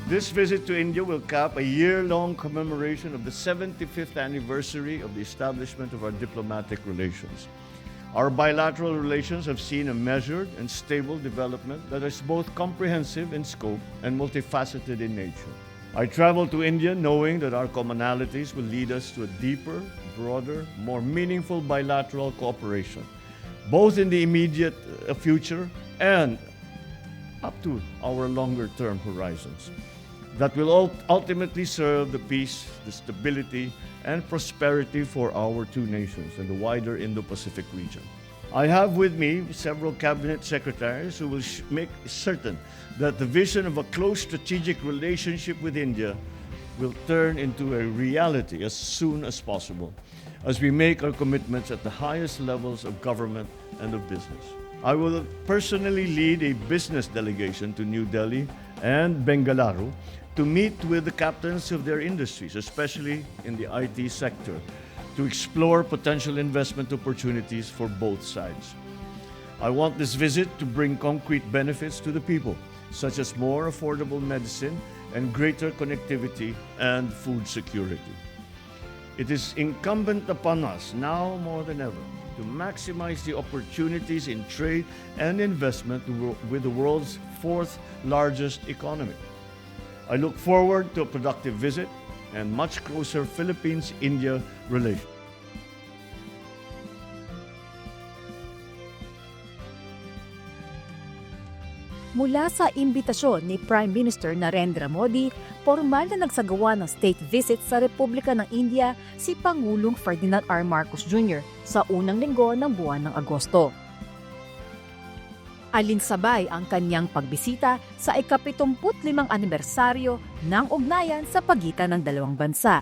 This visit to India will cap a year-long commemoration of the 75th anniversary of the establishment of our diplomatic relations. Our bilateral relations have seen a measured and stable development that is both comprehensive in scope and multifaceted in nature. I travel to India knowing that our commonalities will lead us to a deeper, broader, more meaningful bilateral cooperation, both in the immediate future and up to our longer-term horizons, that will ultimately serve the peace, the stability, and prosperity for our two nations and the wider Indo-Pacific region. I have with me several cabinet secretaries who will make certain that the vision of a close strategic relationship with India will turn into a reality as soon as possible as we make our commitments at the highest levels of government and of business. I will personally lead a business delegation to New Delhi and Bengaluru to meet with the captains of their industries, especially in the IT sector, to explore potential investment opportunities for both sides. I want this visit to bring concrete benefits to the people, such as more affordable medicine and greater connectivity and food security. It is incumbent upon us now more than ever to maximize the opportunities in trade and investment with the world's fourth largest economy. I look forward to a productive visit and much closer Philippines-India relations. Mula sa imbitasyon ni Prime Minister Narendra Modi, formal na nagsagawa ng state visit sa Republika ng India si Pangulong Ferdinand R. Marcos Jr. sa unang linggo ng buwan ng Agosto. Alinsabay ang kanyang pagbisita sa ika-75 anibersaryo ng ugnayan sa pagitan ng dalawang bansa.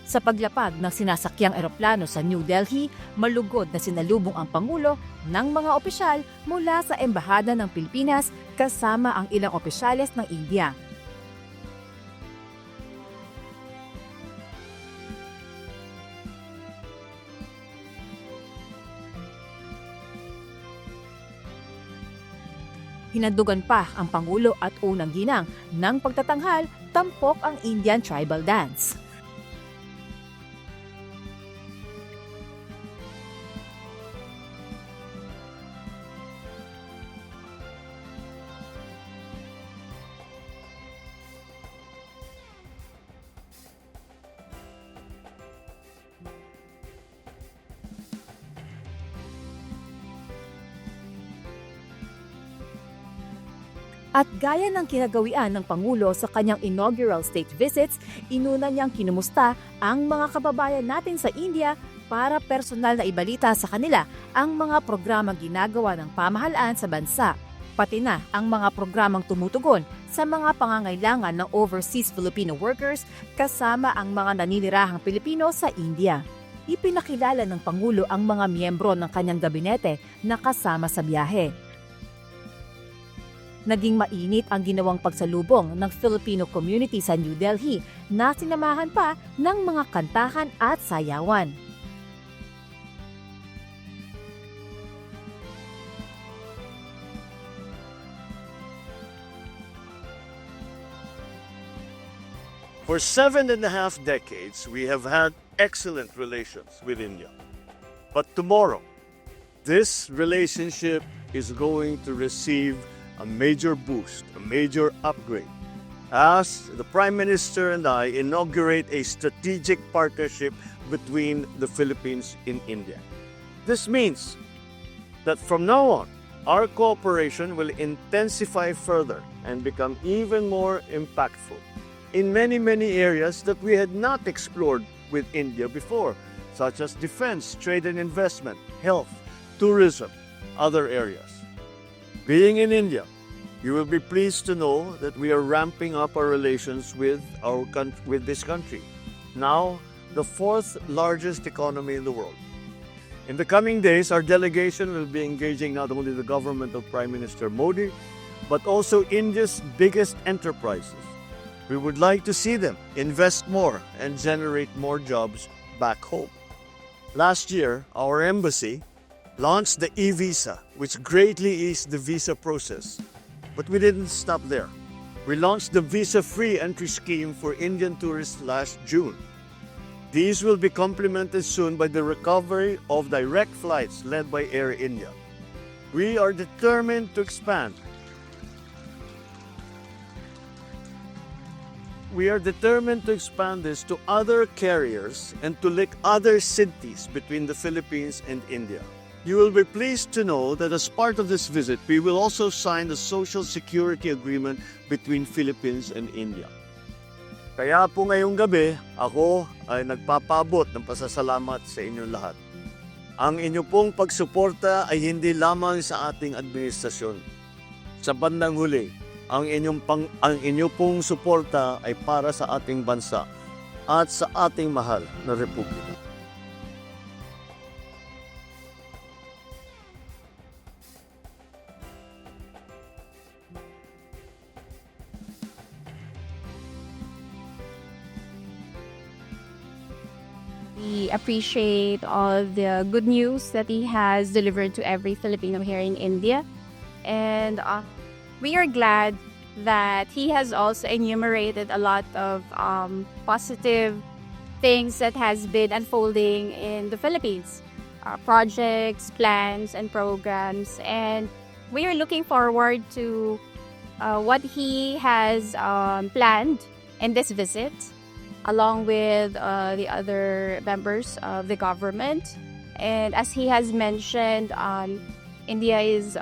Sa paglapag ng sinasakyang eroplano sa New Delhi, malugod na sinalubong ang Pangulo ng mga opisyal mula sa Embahada ng Pilipinas kasama ang ilang opisyales ng India. Hinandugan pa ang Pangulo at unang ginang ng pagtatanghal, tampok ang Indian tribal dance. At gaya ng kinagawian ng Pangulo sa kanyang inaugural state visits, inuna niyang kinumusta ang mga kababayan natin sa India para personal na ibalita sa kanila ang mga programang ginagawa ng pamahalaan sa bansa, pati na ang mga programang tumutugon sa mga pangangailangan ng overseas Filipino workers kasama ang mga naninirahang Pilipino sa India. Ipinakilala ng Pangulo ang mga miyembro ng kanyang gabinete na kasama sa biyahe. Naging mainit ang ginawang pagsalubong ng Filipino community sa New Delhi na sinamahan pa ng mga kantahan at sayawan. For 7.5 decades, we have had excellent relations with India. But tomorrow, this relationship is going to receive a major boost, a major upgrade, as the Prime Minister and I inaugurate a strategic partnership between the Philippines and India. This means that from now on, our cooperation will intensify further and become even more impactful in many areas that we had not explored with India before, such as defense, trade and investment, health, tourism, other areas. Being in India You will be pleased to know that we are ramping up our relations with this country, now the fourth largest economy in the world. In the coming days, our delegation will be engaging not only the government of Prime Minister Modi, but also India's biggest enterprises. We would like to see them invest more and generate more jobs back home. Last year, our embassy launched the e-visa, which greatly eased the visa process. But we didn't stop there. We launched the visa-free entry scheme for Indian tourists last June. These will be complemented soon by the recovery of direct flights led by Air India. We are determined to expand. We are determined to expand this to other carriers and to link other cities between the Philippines and India. You will be pleased to know that as part of this visit, we will also sign the Social Security Agreement between Philippines and India. Kaya po ngayong gabi, ako ay nagpapabot ng pasasalamat sa inyong lahat. Ang inyo pong pagsuporta ay hindi lamang sa ating administrasyon. Sa bandang huli, ang inyo pong suporta ay para sa ating bansa at sa ating mahal na republika. We appreciate all the good news that he has delivered to every Filipino here in India. And we are glad that he has also enumerated a lot of positive things that has been unfolding in the Philippines. Projects, plans, and programs. And we are looking forward to what he has planned in this visit, along with the other members of the government. And as he has mentioned, India is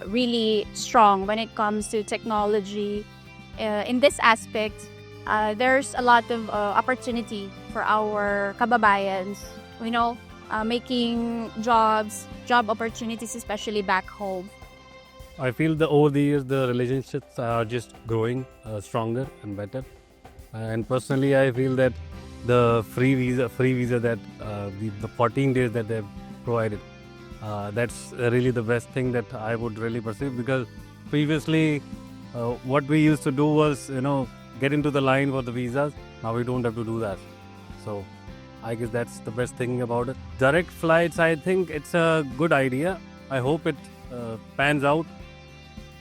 really strong when it comes to technology. In this aspect, there's a lot of opportunity for our kababayans, making job opportunities, especially back home. I feel that over the years, the relationships are just growing stronger and better. And personally, I feel that the free visa that the 14 days that they've provided, that's really the best thing that I would really perceive, because previously what we used to do was, get into the line for the visas. Now we don't have to do that. So I guess that's the best thing about it. Direct flights, I think it's a good idea. I hope it pans out.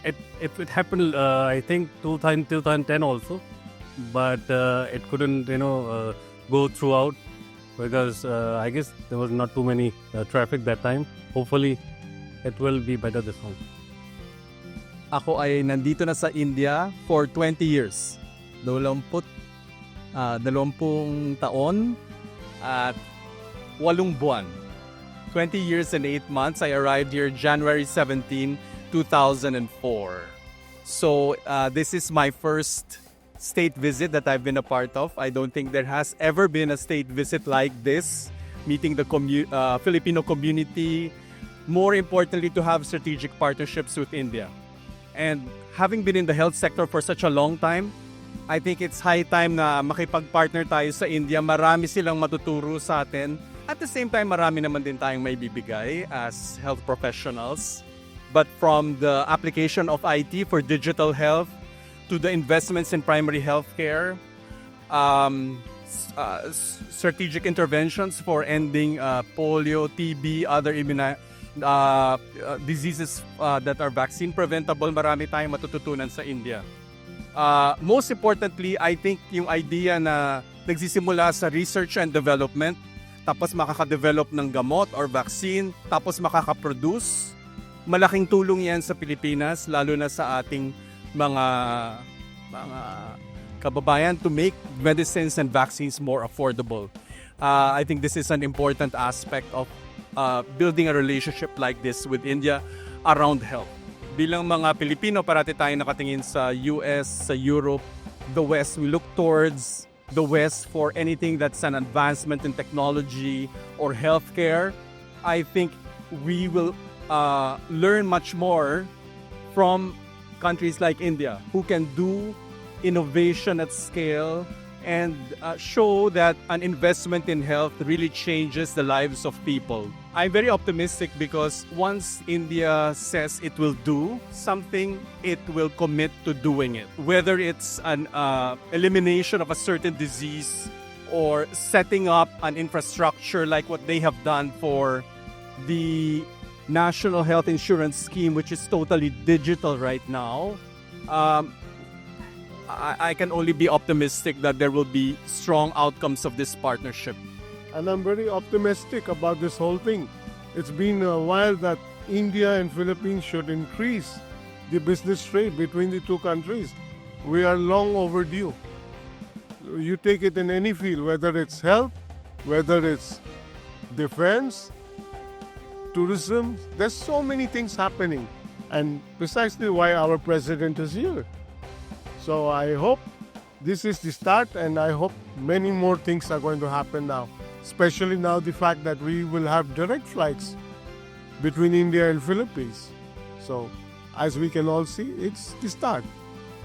It happened, I think, 2010 also. But it couldn't, go throughout because I guess there was not too many traffic that time. Hopefully, it will be better this one. Ako ay nandito na sa India for 20 years. 20 taon at 8 buwan. 20 years and 8 months. I arrived here January 17, 2004. So this is my first state visit that I've been a part of. I don't think there has ever been a state visit like this, meeting the Filipino community, more importantly to have strategic partnerships with India. And having been in the health sector for such a long time, I think it's high time na makipag-partner tayo sa India. Marami silang matuturo sa atin. At the same time, marami naman din tayong may bibigay as health professionals. But from the application of IT for digital health, to the investments in primary healthcare, strategic interventions for ending polio, TB, other diseases that are vaccine preventable, marami tayong matututunan sa India. Most importantly, I think yung idea na nagsisimula sa research and development, tapos makaka-develop ng gamot or vaccine, tapos makaka-produce, malaking tulong yan sa Pilipinas, lalo na sa ating mga kababayan to make medicines and vaccines more affordable. I think this is an important aspect of building a relationship like this with India around health. Bilang mga Pilipino, parati tayo nakatingin sa US, sa Europe, the West. We look towards the West for anything that's an advancement in technology or healthcare. I think we will learn much more from countries like India who can do innovation at scale and show that an investment in health really changes the lives of people. I'm very optimistic because once India says it will do something, it will commit to doing it. Whether it's an elimination of a certain disease or setting up an infrastructure like what they have done for the National Health Insurance Scheme, which is totally digital right now, I can only be optimistic that there will be strong outcomes of this partnership. And I'm very optimistic about this whole thing. It's been a while that India and Philippines should increase the business trade between the two countries. We are long overdue. You take it in any field, whether it's health, whether it's defense, tourism, there's so many things happening. And precisely why our president is here. So I hope this is the start, and I hope many more things are going to happen now. Especially now the fact that we will have direct flights between India and Philippines. So as we can all see, it's the start.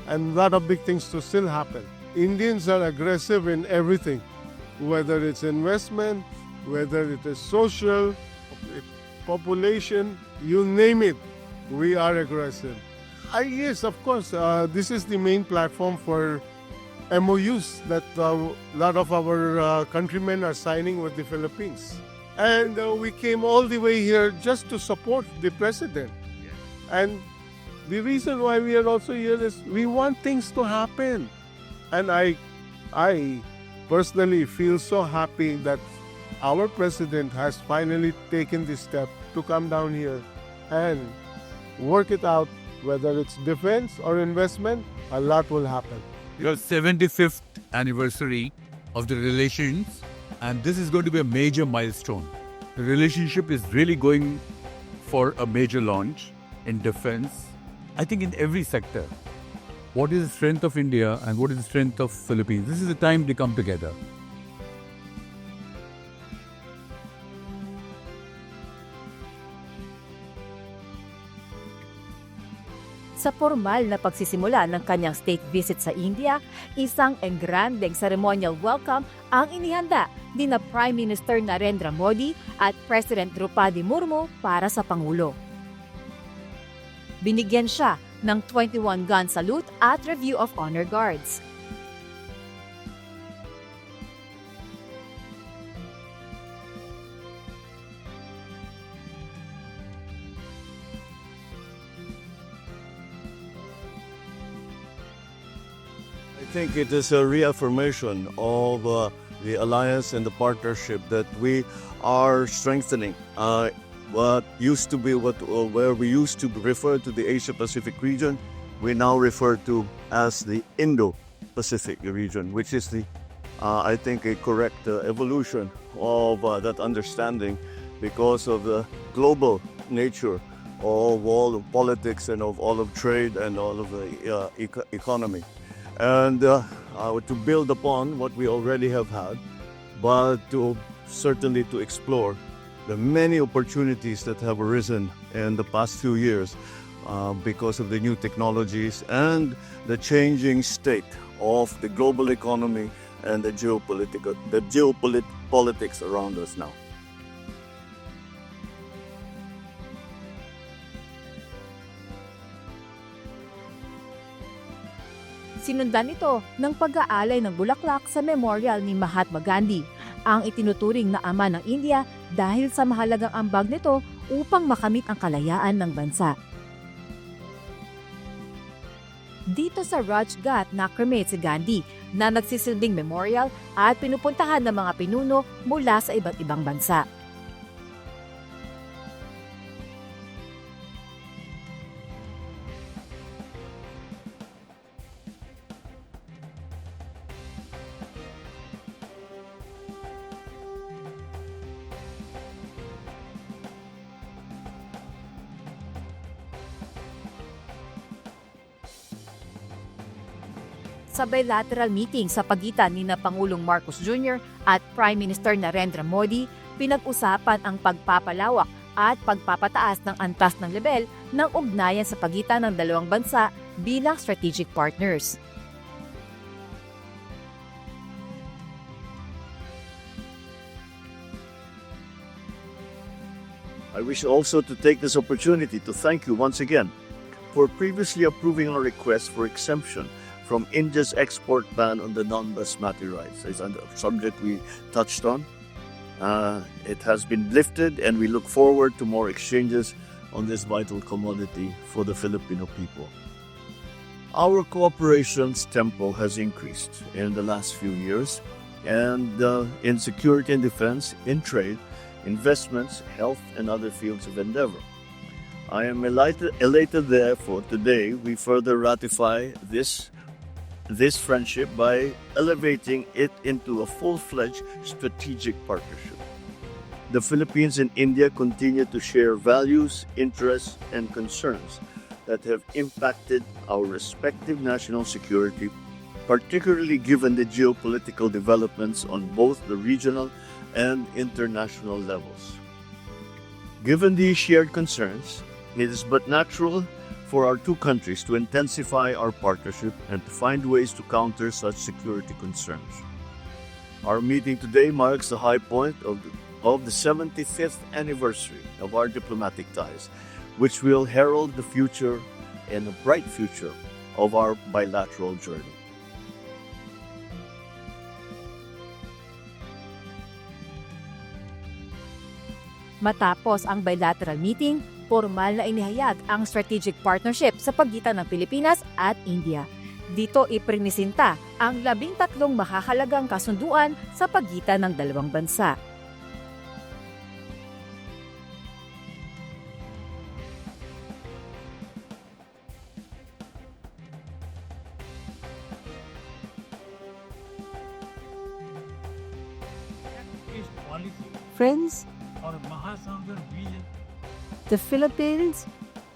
And a lot of big things to still happen. Indians are aggressive in everything, whether it's investment, whether it is social, population, you name it, we are aggressive. Yes, of course, this is the main platform for MOUs that a lot of our countrymen are signing with the Philippines. And we came all the way here just to support the president. And the reason why we are also here is we want things to happen. And I personally feel so happy that our president has finally taken this step to come down here and work it out, whether it's defense or investment, a lot will happen. Your 75th anniversary of the relations, and this is going to be a major milestone. The relationship is really going for a major launch in defense, I think in every sector. What is the strength of India and what is the strength of Philippines? This is the time to come together. Sa formal na pagsisimula ng kanyang state visit sa India, isang engrandeng ceremonial welcome ang inihanda ni na Prime Minister Narendra Modi at President Draupadi Murmu para sa Pangulo. Binigyan siya ng 21-gun salute at review of honor guards. I think it is a reaffirmation of the alliance and the partnership that we are strengthening. Where we used to refer to the Asia-Pacific region, we now refer to as the Indo-Pacific region, which is I think, a correct evolution of that understanding because of the global nature of all of politics and of all of trade and all of the economy. And to build upon what we already have had, but certainly to explore the many opportunities that have arisen in the past few years because of the new technologies and the changing state of the global economy and the geopolitics around us now. Sinundan ito ng pag-aalay ng bulaklak sa memorial ni Mahatma Gandhi, ang itinuturing na ama ng India dahil sa mahalagang ambag nito upang makamit ang kalayaan ng bansa. Dito sa Rajghat nakremate si Gandhi na nagsisilbing memorial at pinupuntahan ng mga pinuno mula sa iba't ibang bansa. Sa bilateral meeting sa pagitan ni na Pangulong Marcos Jr. at Prime Minister Narendra Modi, pinag-usapan ang pagpapalawak at pagpapataas ng antas ng lebel ng ugnayan sa pagitan ng dalawang bansa bilang strategic partners. I wish also to take this opportunity to thank you once again for previously approving our request for exemption from India's export ban on the non-basmati rice. It's a subject we touched on. It has been lifted, and we look forward to more exchanges on this vital commodity for the Filipino people. Our cooperation's tempo has increased in the last few years, and in security and defense, in trade, investments, health, and other fields of endeavor. I am elated therefore today we further ratify this friendship by elevating it into a full-fledged strategic partnership. The Philippines and India continue to share values, interests, and concerns that have impacted our respective national security, particularly given the geopolitical developments on both the regional and international levels. Given these shared concerns, it is but natural for our two countries to intensify our partnership and to find ways to counter such security concerns. Our meeting today marks the high point of the 75th anniversary of our diplomatic ties, which will herald the future and a bright future of our bilateral journey. Matapos ang bilateral meeting, formal na inihayag ang strategic partnership sa pagitan ng Pilipinas at India. Dito iprinisinta ang 13 mahahalagang kasunduan sa pagitan ng dalawang bansa. Friends, the Philippines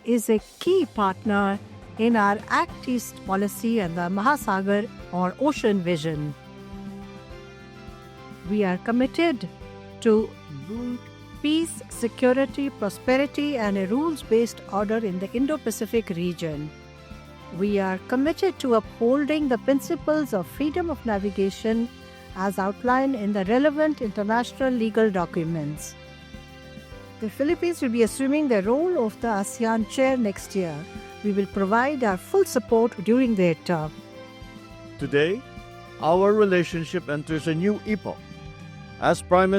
is a key partner in our Act East policy and the Mahasagar or Ocean Vision. We are committed to peace, security, prosperity, and a rules-based order in the Indo-Pacific region. We are committed to upholding the principles of freedom of navigation as outlined in the relevant international legal documents. The Philippines will be assuming the role of the ASEAN chair next year. We will provide our full support during their term. Today, our relationship enters a new epoch as Prime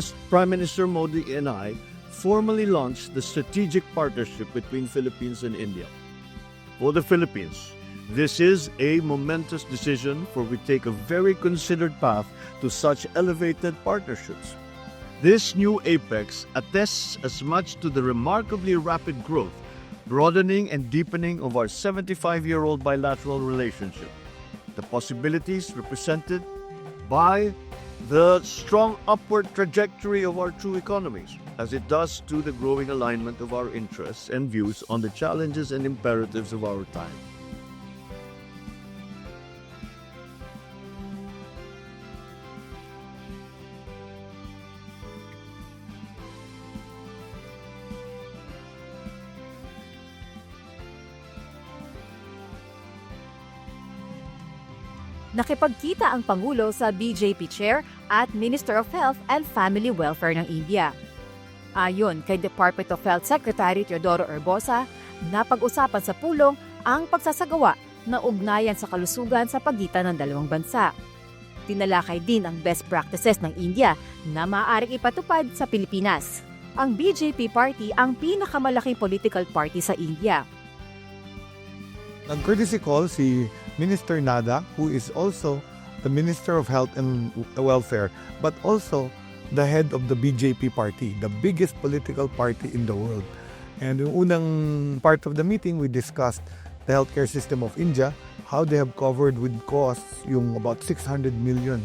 Minister Modi and I formally launched the strategic partnership between Philippines and India. For the Philippines, this is a momentous decision, for we take a very considered path to such elevated partnerships. This new apex attests as much to the remarkably rapid growth, broadening and deepening of our 75-year-old bilateral relationship, the possibilities represented by the strong upward trajectory of our two economies, as it does to the growing alignment of our interests and views on the challenges and imperatives of our time. Nakipagkita ang Pangulo sa BJP Chair at Minister of Health and Family Welfare ng India. Ayon kay Department of Health Secretary Teodoro Herbosa, napag-usapan sa pulong ang pagsasagawa ng ugnayan sa kalusugan sa pagitan ng dalawang bansa. Tinalakay din ang best practices ng India na maaaring ipatupad sa Pilipinas. Ang BJP Party ang pinakamalaking political party sa India. Nag-courtesy call si Minister Nada, who is also the Minister of Health and Welfare, but also the head of the BJP party, the biggest political party in the world. And yung unang part of the meeting, we discussed the healthcare system of India, how they have covered with costs yung about 600 million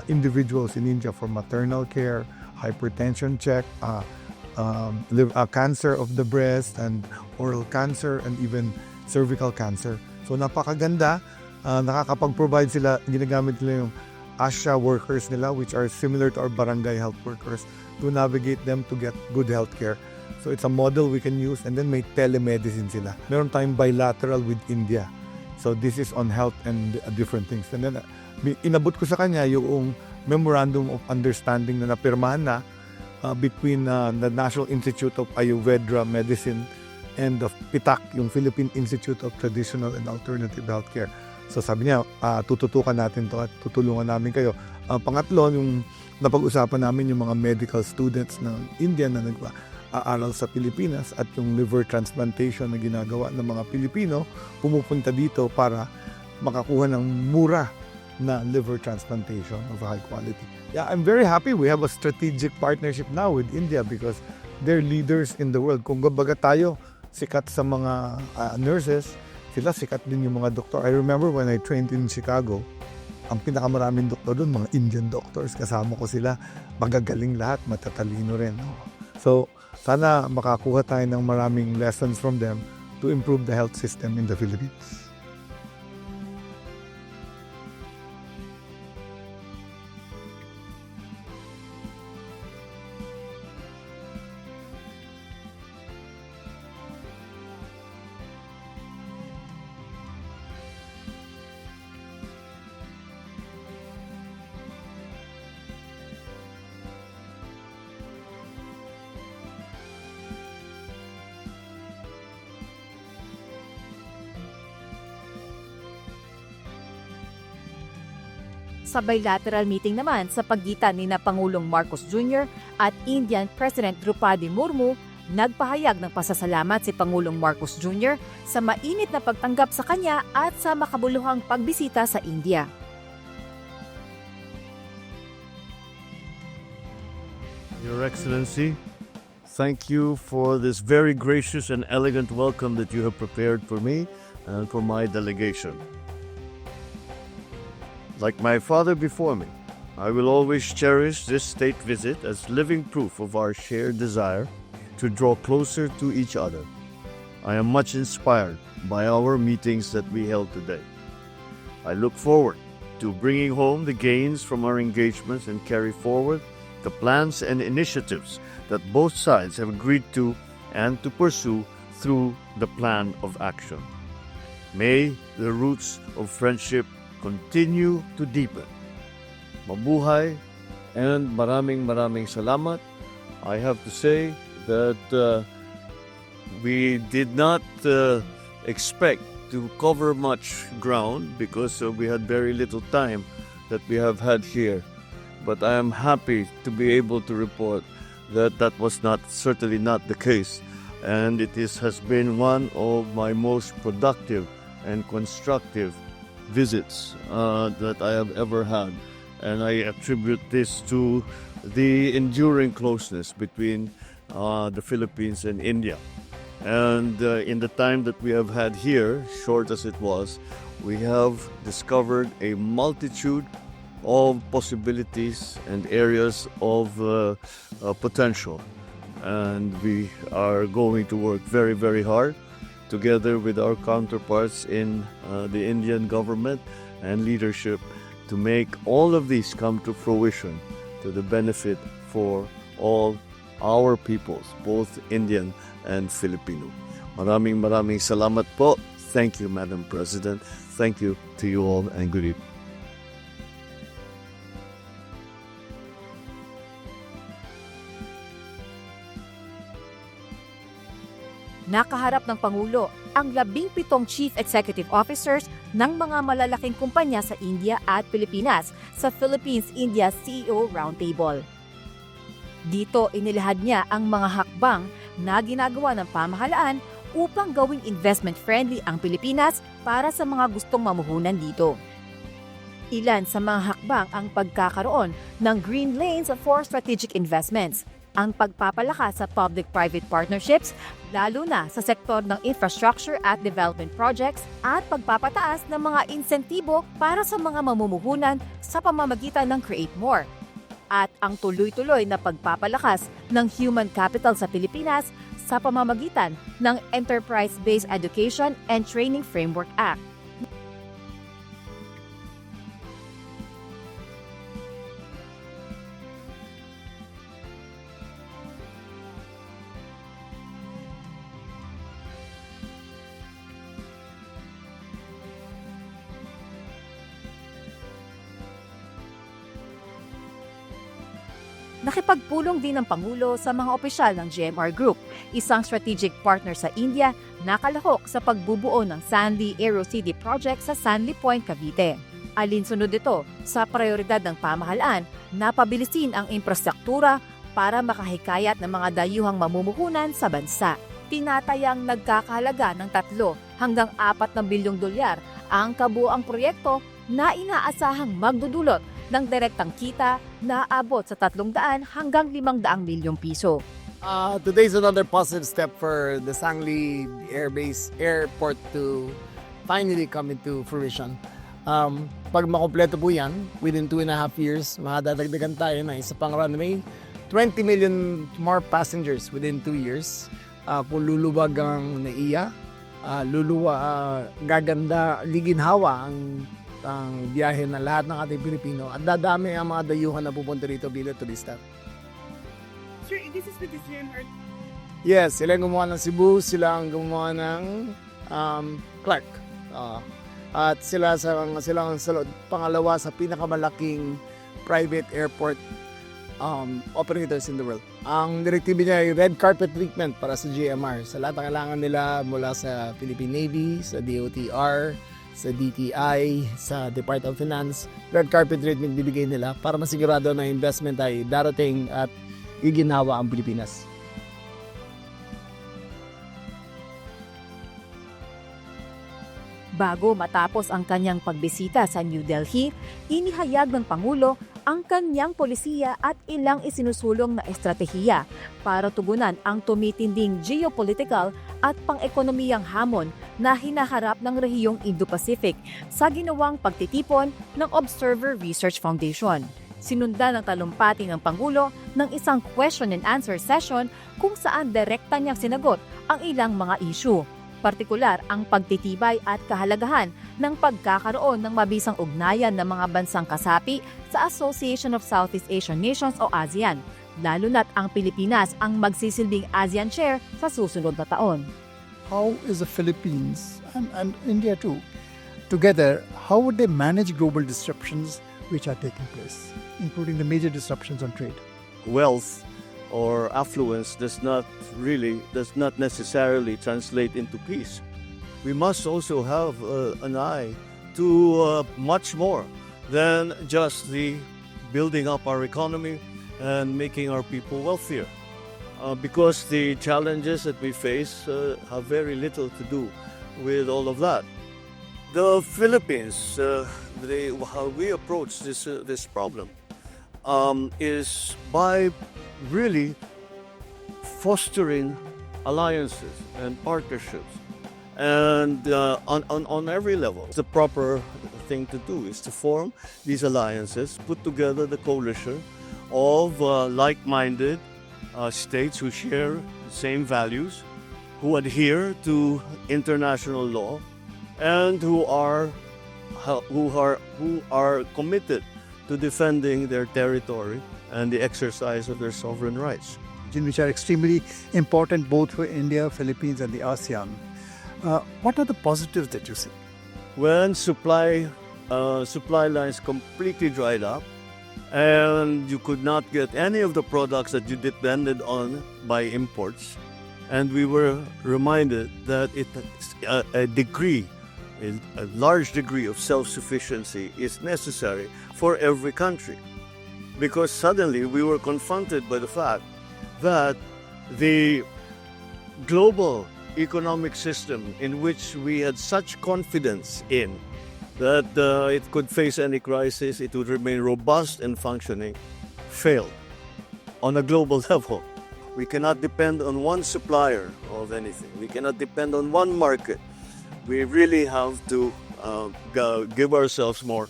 individuals in India for maternal care, hypertension check, cancer of the breast, and oral cancer, and even cervical cancer. So napakaganda, nakakapag-provide sila, ginagamit nila yung ASHA workers nila, which are similar to our barangay health workers, to navigate them to get good health care. So it's a model we can use, and then may telemedicine sila. Meron tayong bilateral with India. So this is on health and different things. And then inabot ko sa kanya yung Memorandum of Understanding na napirmahan na between the National Institute of Ayurveda Medicine and the PITAC, yung Philippine Institute of Traditional and Alternative Healthcare. So sabi niya, tututukan natin to at tutulungan namin kayo. Pangatlo, yung napag-usapan namin yung mga medical students ng India na nag-aaral sa Pilipinas at yung liver transplantation na ginagawa ng mga Pilipino, pumupunta dito para makakuha ng mura na liver transplantation of high quality. Yeah, I'm very happy we have a strategic partnership now with India because they're leaders in the world. Kung baga tayo, sikat sa mga nurses, sila sikat din yung mga doktor. I remember when I trained in Chicago, ang pinakamaraming doktor doon, mga Indian doctors, kasama ko sila, magagaling lahat, matatalino rin. No? So, sana makakuha tayo ng maraming lessons from them to improve the health system in the Philippines. Sa bilateral meeting naman sa pagitan ni Pangulong Marcos Jr. at Indian President Draupadi Murmu, nagpahayag ng pasasalamat si Pangulong Marcos Jr. sa mainit na pagtanggap sa kanya at sa makabuluhang pagbisita sa India. Your Excellency, thank you for this very gracious and elegant welcome that you have prepared for me and for my delegation. Like my father before me, I will always cherish this state visit as living proof of our shared desire to draw closer to each other. I am much inspired by our meetings that we held today. I look forward to bringing home the gains from our engagements and carry forward the plans and initiatives that both sides have agreed to and to pursue through the plan of action. May the roots of friendship continue to deepen. Mabuhay and maraming salamat. I have to say that we did not expect to cover much ground because we had very little time that we have had here. But I am happy to be able to report that that was certainly not the case. And it has been one of my most productive and constructive visits that I have ever had. And I attribute this to the enduring closeness between the Philippines and India. And in the time that we have had here, short as it was, we have discovered a multitude of possibilities and areas of potential. And we are going to work very hard together with our counterparts in the Indian government and leadership to make all of these come to fruition to the benefit for all our peoples, both Indian and Filipino. Maraming salamat po. Thank you, Madam President. Thank you to you all and good evening. Nakaharap ng Pangulo ang 17 Chief Executive Officers ng mga malalaking kumpanya sa India at Pilipinas sa Philippines-India CEO Roundtable. Dito inilahad niya ang mga hakbang na ginagawa ng pamahalaan upang gawing investment-friendly ang Pilipinas para sa mga gustong mamuhunan dito. Ilan sa mga hakbang ang pagkakaroon ng green lanes for strategic investments, ang pagpapalakas sa public-private partnerships, lalo na sa sektor ng infrastructure at development projects, at pagpapataas ng mga insentibo para sa mga mamumuhunan sa pamamagitan ng Create More. At ang tuloy-tuloy na pagpapalakas ng human capital sa Pilipinas sa pamamagitan ng Enterprise-Based Education and Training Framework Act. Nakipagpulong din ang Pangulo sa mga opisyal ng GMR Group, isang strategic partner sa India na kalahok sa pagbubuo ng Sanli AeroCity Project sa Sanli Point, Cavite. Alinsunod ito sa prioridad ng pamahalaan na pabilisin ang infrastruktura para makahikayat ng mga dayuhang mamumuhunan sa bansa. Tinatayang nagkakahalaga ng 3 hanggang 4 na bilyong dolyar ang kabuoang proyekto na inaasahang magdudulot ng direktang kita na abot sa 300 hanggang 500 milyong piso. Today is another positive step for the Sangli Airport to finally come into fruition. Pag makompleto po yan, within 2.5 years, madadagdagan tayo na isa pang runway. 20 million more passengers within 2 years. Kung luluwag ang NAIA, gaganda, liginhawa ang biyahe ng lahat ng ating Pilipino at dadami ang mga dayuhan na pupunta rito bilang turista. Sir, this is with the GMR. Yes, sila ang gumawa ng Cebu, sila ang gumawa ng Clark. At sila ang pangalawa sa pinakamalaking private airport operators in the world. Ang direktiba niya ay red carpet treatment para sa GMR. Sa lahat ng kailangan nila mula sa Philippine Navy, sa DOTR, sa DTI, sa Department of Finance, red carpet treatment bibigay nila para masigurado na investment ay darating at iginawa ang Pilipinas. Bago matapos ang kanyang pagbisita sa New Delhi, inihayag ng Pangulo ang kanyang polisiya at ilang isinusulong na estratehiya para tugunan ang tumitinding geopolitical at pang-ekonomiyang hamon na hinaharap ng rehiyong Indo-Pacific sa ginawang pagtitipon ng Observer Research Foundation. Sinundan ng talumpati ng Pangulo ng isang question and answer session kung saan direkta niyang sinagot ang ilang mga issue. Partikular ang pagtitibay at kahalagahan ng pagkakaroon ng mabisang ugnayan ng mga bansang kasapi sa Association of Southeast Asian Nations o ASEAN, lalo na't ang Pilipinas ang magsisilbing ASEAN Chair sa susunod na taon. How is the Philippines and India too, together, how would they manage global disruptions which are taking place, including the major disruptions on trade? Wealth or affluence does not necessarily translate into peace. We must also have an eye to much more than just the building up our economy and making our people wealthier. Because the challenges that we face have very little to do with all of that. The Philippines, how we approach this problem is by really fostering alliances and partnerships, and on every level. The proper thing to do is to form these alliances, put together the coalition of like-minded states who share the same values, who adhere to international law, and who are committed to defending their territory and the exercise of their sovereign rights, Which are extremely important both for India, Philippines, and the ASEAN. What are the positives that you see? When supply lines completely dried up and you could not get any of the products that you depended on by imports, and we were reminded that a large degree of self-sufficiency is necessary for every country, because suddenly we were confronted by the fact that the global economic system in which we had such confidence in, that it could face any crisis, it would remain robust and functioning, failed on a global level. We cannot depend on one supplier of anything. We cannot depend on one market. We really have to give ourselves more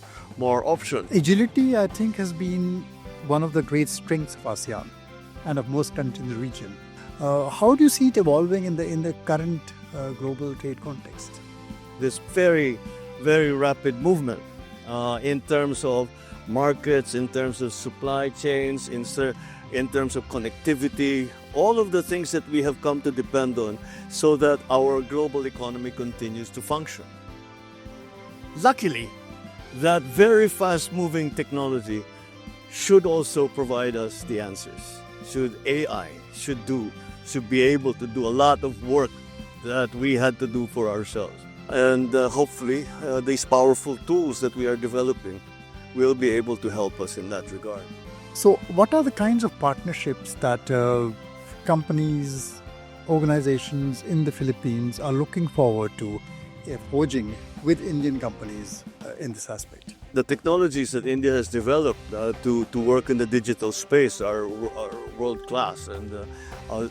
options. Agility, I think, has been one of the great strengths of ASEAN and of most countries in the region. How do you see it evolving in the current global trade context? This very, very rapid movement in terms of markets, in terms of supply chains, in terms of connectivity, all of the things that we have come to depend on so that our global economy continues to function. Luckily, that very fast-moving technology should also provide us the answers. Should AI should be able to do a lot of work that we had to do for ourselves. And hopefully these powerful tools that we are developing will be able to help us in that regard. So, what are the kinds of partnerships that companies, organizations in the Philippines are looking forward to forging with Indian companies in this aspect? The technologies that India has developed to work in the digital space are world class, and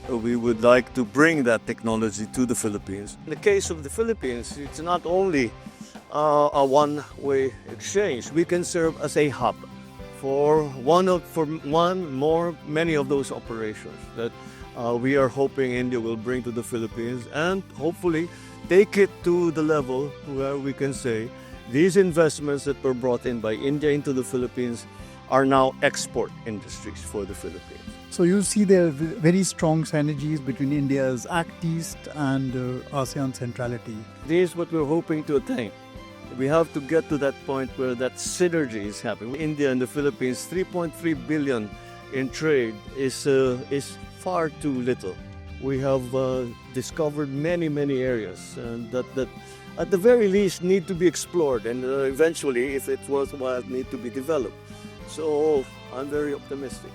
we would like to bring that technology to the Philippines. In the case of the Philippines, it's not only a one-way exchange. We can serve as a hub for many of those operations that we are hoping India will bring to the Philippines, and hopefully take it to the level where we can say these investments that were brought in by India into the Philippines are now export industries for the Philippines. So you see there are very strong synergies between India's Act East and ASEAN centrality. This is what we're hoping to attain. We have to get to that point where that synergy is happening. India and the Philippines, 3.3 billion in trade is far too little. We have discovered many areas and that at the very least need to be explored, and eventually, if it's worthwhile, need to be developed. So I'm very optimistic.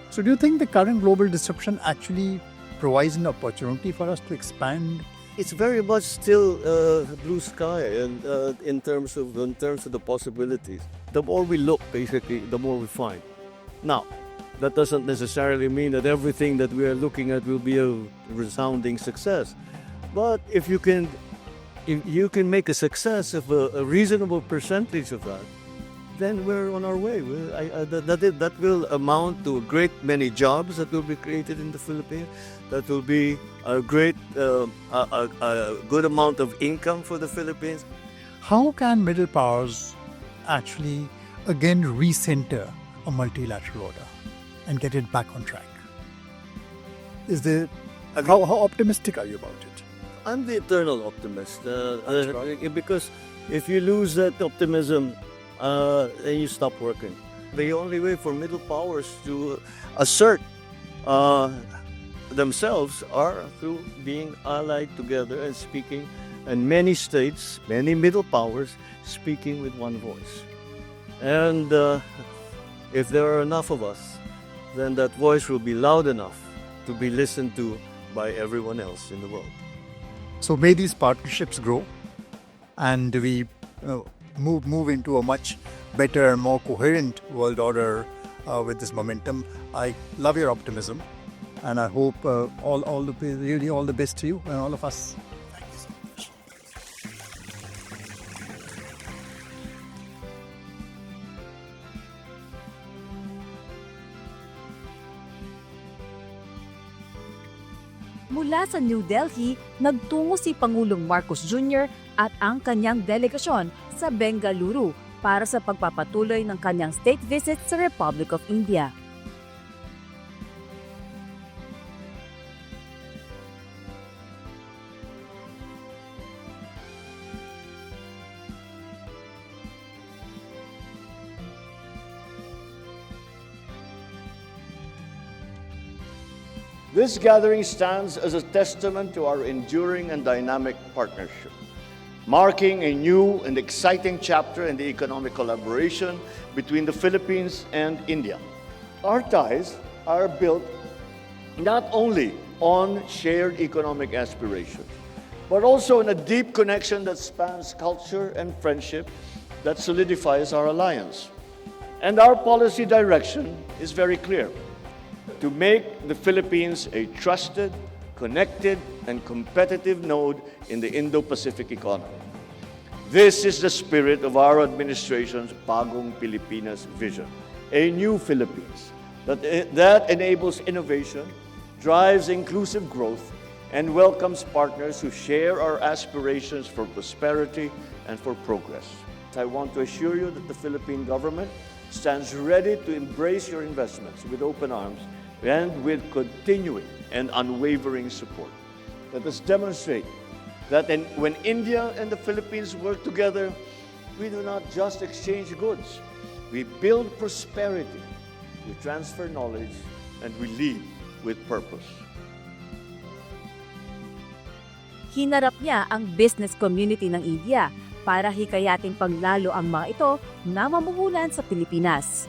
So do you think the current global disruption actually provides an opportunity for us to expand? It's very much still blue sky, and in terms of the possibilities. The more we look, basically, the more we find. Now, that doesn't necessarily mean that everything that we are looking at will be a resounding success. But if you can make a success of a reasonable percentage of that, then we're on our way. That will amount to a great many jobs that will be created in the Philippines. That will be a great, a good amount of income for the Philippines. How can middle powers actually again recenter a multilateral order and get it back on track? How optimistic are you about it? I'm the eternal optimist, because if you lose that optimism, then you stop working. The only way for middle powers to assert themselves are through being allied together and speaking, and many states, many middle powers speaking with one voice. And if there are enough of us, then that voice will be loud enough to be listened to by everyone else in the world. So may these partnerships grow and we move into a much better, more coherent world order with this momentum. I love your optimism, and I hope all the best to you and all of us. Thank you so much. Mula sa New Delhi, nagtungo si Pangulong Marcos Jr. at ang kanyang delegasyon sa Bengaluru para sa pagpapatuloy ng kanyang state visit sa Republic of India. This gathering stands as a testament to our enduring and dynamic partnership, marking a new and exciting chapter in the economic collaboration between the Philippines and India. Our ties are built not only on shared economic aspirations, but also in a deep connection that spans culture and friendship that solidifies our alliance. And our policy direction is very clear: to make the Philippines a trusted, connected, and competitive node in the Indo-Pacific economy. This is the spirit of our administration's Bagong Pilipinas vision, a new Philippines that enables innovation, drives inclusive growth, and welcomes partners who share our aspirations for prosperity and for progress. I want to assure you that the Philippine government stands ready to embrace your investments with open arms and with continuing and unwavering support. Let us demonstrate that when India and the Philippines work together, we do not just exchange goods. We build prosperity we transfer knowledge, and we lead with purpose. Hinarap niya ang business community ng India para hikayatin paglalo ang mga ito na mamumulan sa Pilipinas.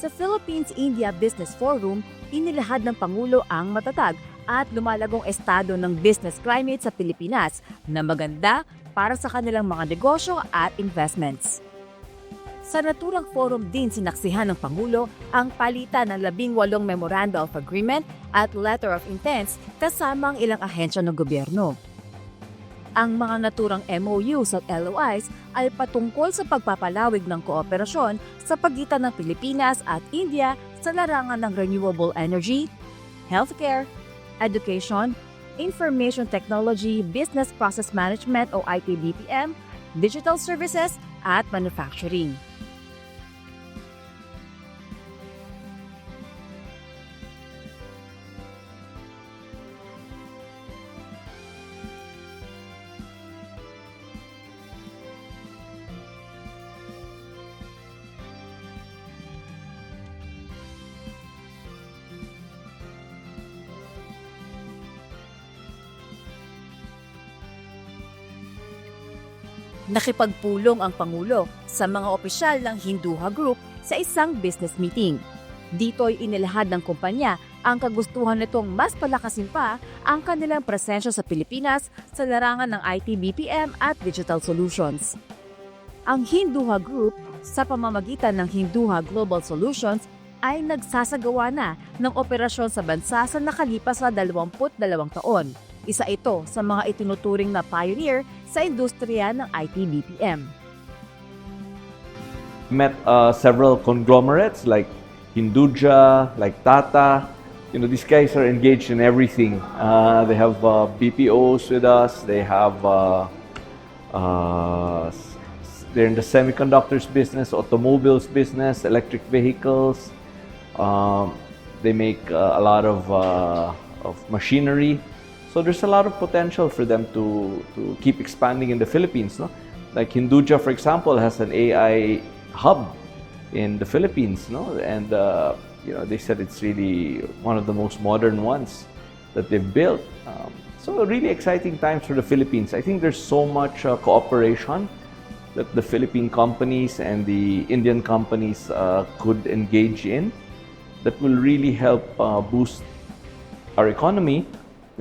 Sa Philippines-India Business Forum, inilahad ng Pangulo ang matatag at lumalagong estado ng business climate sa Pilipinas na maganda para sa kanilang mga negosyo at investments. Sa naturang forum din sinaksihan ng Pangulo ang palitan ng 18 Memoranda of Agreement at Letter of Intents kasama ang ilang ahensya ng gobyerno. Ang mga naturang MOUs at LOIs ay patungkol sa pagpapalawig ng kooperasyon sa pagitan ng Pilipinas at India sa larangan ng renewable energy, healthcare, education, information technology, business process management o ITBPM, digital services at manufacturing. Nakipagpulong ang Pangulo sa mga opisyal ng Hinduja Group sa isang business meeting. Dito'y inilahad ng kumpanya ang kagustuhan nitong mas palakasin pa ang kanilang presensya sa Pilipinas sa larangan ng IT-BPM at digital solutions. Ang Hinduja Group sa pamamagitan ng Hinduja Global Solutions ay nagsasagawa na ng operasyon sa bansa sa nakalipas na 22 taon. Isa ito sa mga itinuturing na pioneer sa industriya ng IT-BPM. Met several conglomerates like Hinduja, like Tata. You know, these guys are engaged in everything. They have BPOs with us. They have they're in the semiconductors business, automobiles business, electric vehicles. They make a lot of machinery. So there's a lot of potential for them to keep expanding in the Philippines. No? Like Hinduja, for example, has an AI hub in the Philippines. No? And you know, they said it's really one of the most modern ones that they've built. So really exciting times for the Philippines. I think there's so much cooperation that the Philippine companies and the Indian companies could engage in that will really help boost our economy.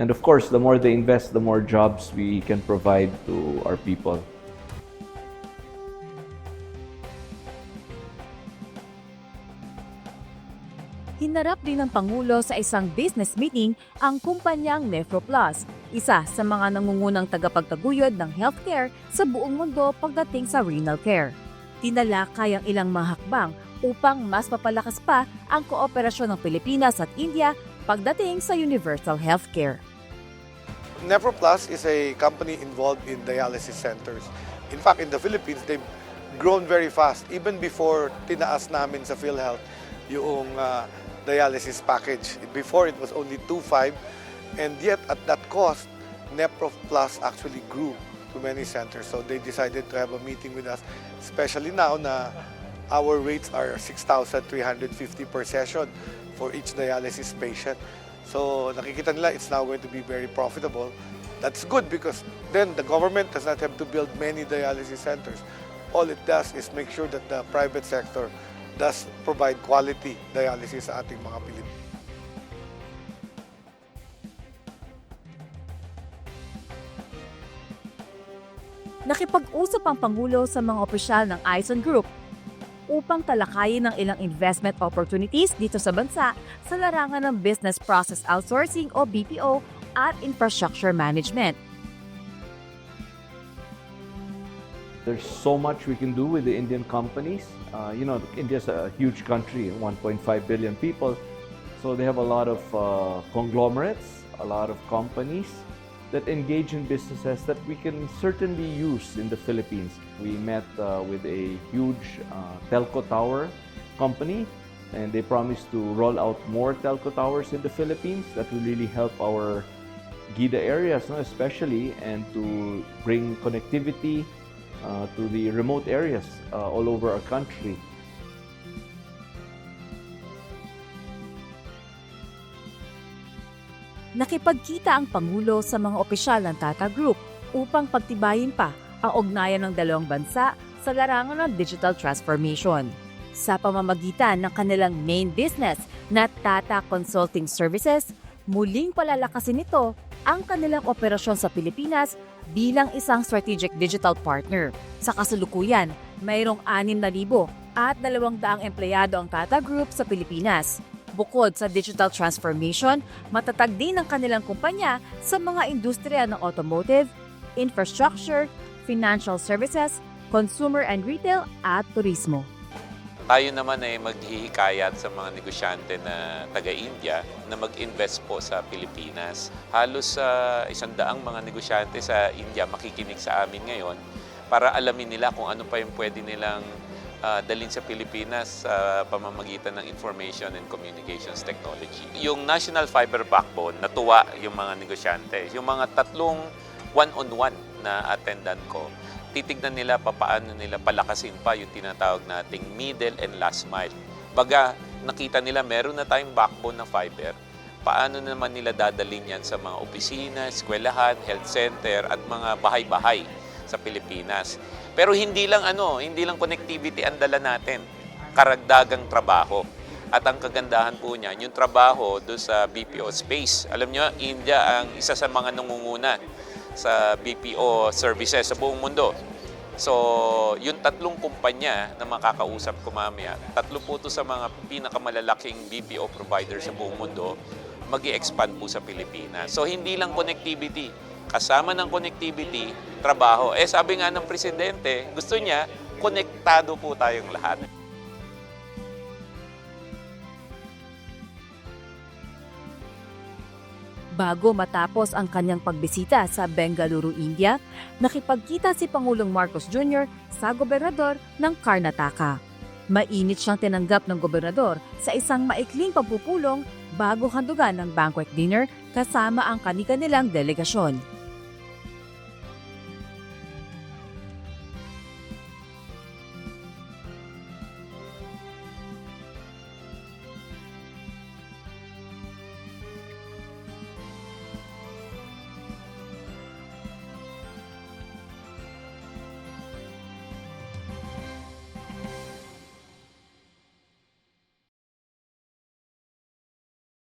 And of course, the more they invest, the more jobs we can provide to our people. Hinarap din ng Pangulo sa isang business meeting ang kumpanyang NephroPlus, isa sa mga nangungunang tagapagtaguyod ng healthcare sa buong mundo pagdating sa renal care. Tinalakay ang ilang mga hakbang upang mas mapalakas pa ang kooperasyon ng Pilipinas at India pagdating sa universal healthcare. NephroPlus is a company involved in dialysis centers. In fact, in the Philippines, they've grown very fast. Even before tinaas namin sa PhilHealth yung dialysis package. Before, it was only 2.5, and yet at that cost, NephroPlus actually grew to many centers. So they decided to have a meeting with us, especially now na our rates are 6,350 per session for each dialysis patient. So nakikita nila it's now going to be very profitable. That's good because then the government does not have to build many dialysis centers. All it does is make sure that the private sector does provide quality dialysis sa ating mga Pilipino. Nakipag-usap ang Pangulo sa mga opisyal ng Aison Group upang talakayin ang ilang investment opportunities dito sa bansa sa larangan ng business process outsourcing o BPO at infrastructure management. There's so much we can do with the Indian companies. You know, India's a huge country, 1.5 billion people. So they have a lot of conglomerates, a lot of companies that engage in businesses that we can certainly use in the Philippines. We met with a huge telco tower company, and they promised to roll out more telco towers in the Philippines. That will really help our GIDA areas, no, especially, and to bring connectivity to the remote areas all over our country. nakipagkita ang Pangulo sa mga opisyal ng Tata Group upang pagtibayin pa ang ugnayan ng dalawang bansa sa larangan ng digital transformation. Sa pamamagitan ng kanilang main business na Tata Consulting Services, muling palalakasin nito ang kanilang operasyon sa Pilipinas bilang isang strategic digital partner. Sa kasalukuyan, mayroong 6,200 empleyado ang Tata Group sa Pilipinas. Bukod sa digital transformation, matatag din ang kanilang kumpanya sa mga industriya ng automotive, infrastructure, financial services, consumer and retail at turismo. Tayo naman ay maghihikayat sa mga negosyante na taga-India na mag-invest po sa Pilipinas. Halos 100 mga negosyante sa India makikinig sa amin ngayon para alamin nila kung ano pa yung pwede nilang dalhin sa Pilipinas sa pamamagitan ng information and communications technology. Yung National Fiber Backbone, natuwa yung mga negosyante. Yung mga tatlong one-on-one na attendant ko, titignan nila paano nila palakasin pa yung tinatawag nating middle and last mile. Baga, nakita nila meron na tayong backbone ng fiber, paano naman nila dadalhin yan sa mga opisina, eskwelahan, health center at mga bahay-bahay sa Pilipinas. Pero hindi lang connectivity ang dala natin, karagdagang trabaho. At ang kagandahan po niyan, yung trabaho do sa BPO space. Alam nyo, India ang isa sa mga nangunguna sa BPO services sa buong mundo. So, yung tatlong kumpanya na makakausap ko mamaya, tatlo po ito sa mga pinakamalalaking BPO providers sa buong mundo, mag-i-expand po sa Pilipinas. So, hindi lang connectivity. Kasama ng connectivity, trabaho. Sabi nga ng Presidente, gusto niya, konektado po tayong lahat. Bago matapos ang kanyang pagbisita sa Bengaluru, India, nakipagkita si Pangulong Marcos Jr. sa gobernador ng Karnataka. Mainit siyang tinanggap ng gobernador sa isang maikling pagpupulong bago handugan ng banquet dinner kasama ang kanilang delegasyon.